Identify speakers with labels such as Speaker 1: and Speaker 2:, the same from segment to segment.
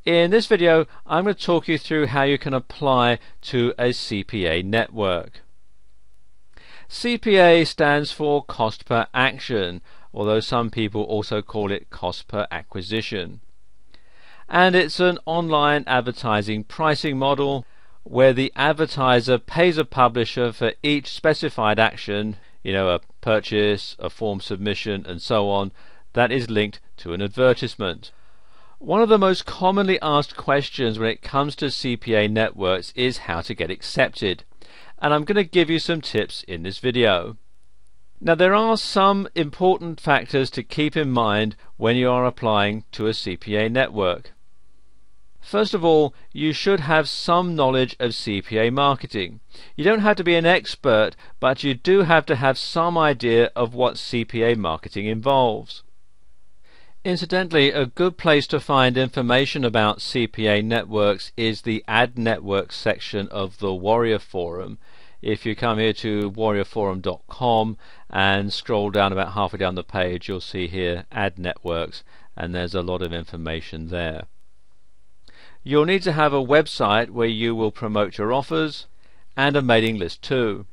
Speaker 1: In this video, I'm going to talk you through how you can apply to a CPA network. CPA stands for cost per action, although some people also call it cost per acquisition. And it's an online advertising pricing model where the advertiser pays a publisher for each specified action, a purchase, a form submission, and so on, that is linked to an advertisement. One of the most commonly asked questions when it comes to CPA networks is how to get accepted, and I'm going to give you some tips in this video. Now, there are some important factors to keep in mind when you are applying to a CPA network. First of all, you should have some knowledge of CPA marketing. You don't have to be an expert, but you do have to have some idea of what CPA marketing involves. Incidentally, a good place to find information about CPA networks is the Ad Networks section of the Warrior Forum. If you come here to warriorforum.com and scroll down about halfway down the page, you'll see here Ad Networks, and there's a lot of information there. You'll need to have a website where you will promote your offers and a mailing list too.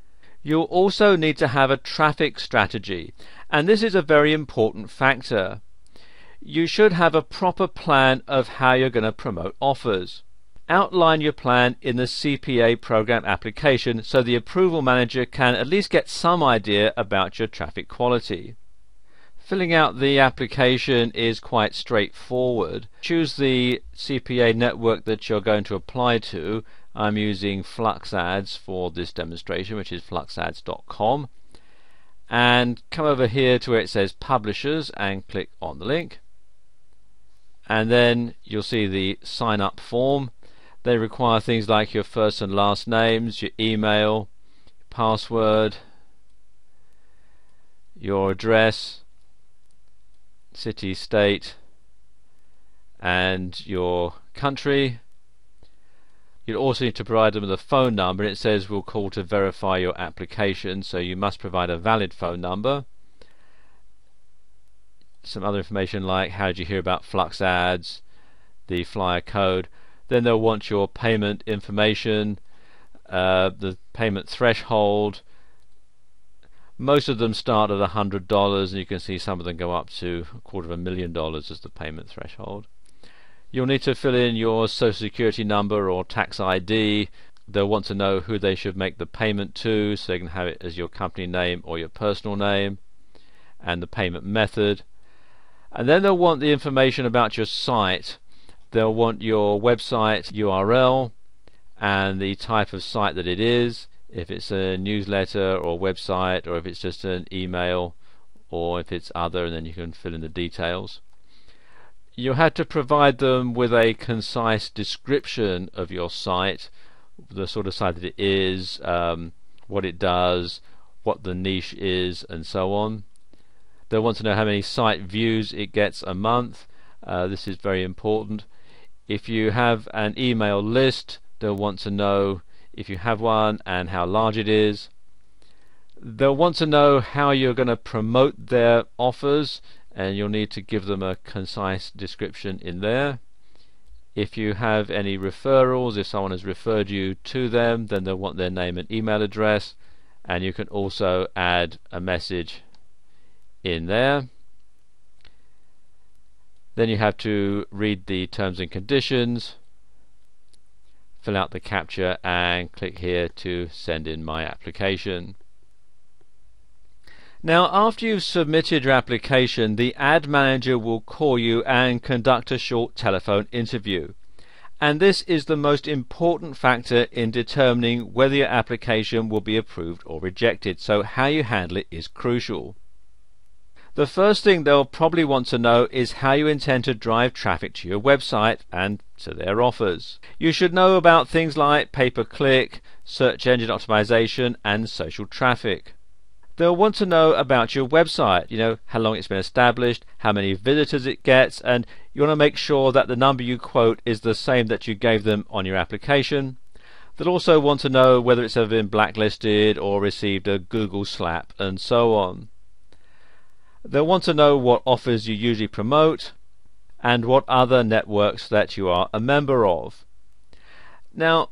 Speaker 1: You'll also need to have a traffic strategy, and this is a very important factor. You should have a proper plan of how you're going to promote offers. Outline your plan in the CPA program application so the approval manager can at least get some idea about your traffic quality. Filling out the application is quite straightforward. Choose the CPA network that you're going to apply to. I'm using FluxAds for this demonstration, which is fluxads.com. And come over here to where it says Publishers and click on the link. And then you'll see the sign up form. They require things like your first and last names, your email, password, your address, city, state, and your country. You'll also need to provide them with a phone number, and it says we'll call to verify your application, so you must provide a valid phone number. Some other information like how did you hear about FluxAds, the flyer code. Then they'll want your payment information, the payment threshold. Most of them start at $100, and you can see some of them go up to $250,000 as the payment threshold. You'll need to fill in your social security number or tax ID. They'll want to know who they should make the payment to, so they can have it as your company name or your personal name, and the payment method. And then they'll want the information about your site. They'll want your website URL and the type of site that it is, if it's a newsletter or website, or if it's just an email, or if it's other, and then you can fill in the details. You'll have to provide them with a concise description of your site, the sort of site that it is, what it does, what the niche is, and so on. They'll want to know how many site views it gets a month. This is very important. If you have an email list, they'll want to know if you have one and how large it is. They'll want to know how you're going to promote their offers, and you'll need to give them a concise description in there. If you have any referrals, if someone has referred you to them, then they'll want their name and email address, and you can also add a message in there. Then you have to read the terms and conditions, fill out the CAPTCHA, and click here to send in my application. Now, after you've submitted your application, the ad manager will call you and conduct a short telephone interview. And this is the most important factor in determining whether your application will be approved or rejected, so how you handle it is crucial. The first thing they'll probably want to know is how you intend to drive traffic to your website and to their offers. You should know about things like pay-per-click, search engine optimization, and social traffic. They'll want to know about your website, how long it's been established, how many visitors it gets, and you want to make sure that the number you quote is the same that you gave them on your application. They'll also want to know whether it's ever been blacklisted or received a Google slap, and so on. They'll want to know what offers you usually promote, and what other networks that you are a member of. Now,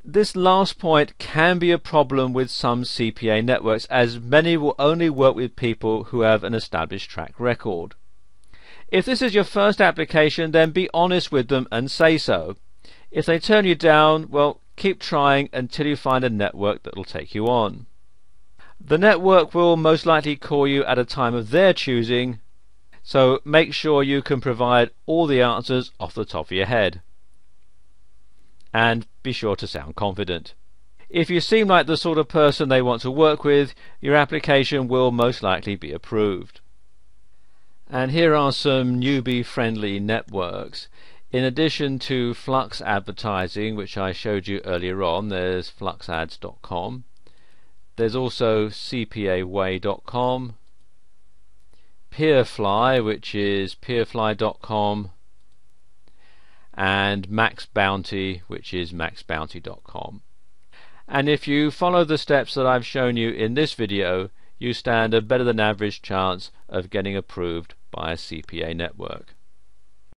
Speaker 1: this last point can be a problem with some CPA networks, as many will only work with people who have an established track record. If this is your first application, then be honest with them and say so. If they turn you down, well, keep trying until you find a network that will take you on. The network will most likely call you at a time of their choosing, so make sure you can provide all the answers off the top of your head. And be sure to sound confident. If you seem like the sort of person they want to work with, your application will most likely be approved. And here are some newbie-friendly networks. In addition to Flux Advertising, which I showed you earlier on, there's fluxads.com. There's also cpaway.com, Peerfly, which is peerfly.com, and MaxBounty, which is maxbounty.com. And if you follow the steps that I've shown you in this video, you stand a better than average chance of getting approved by a CPA network.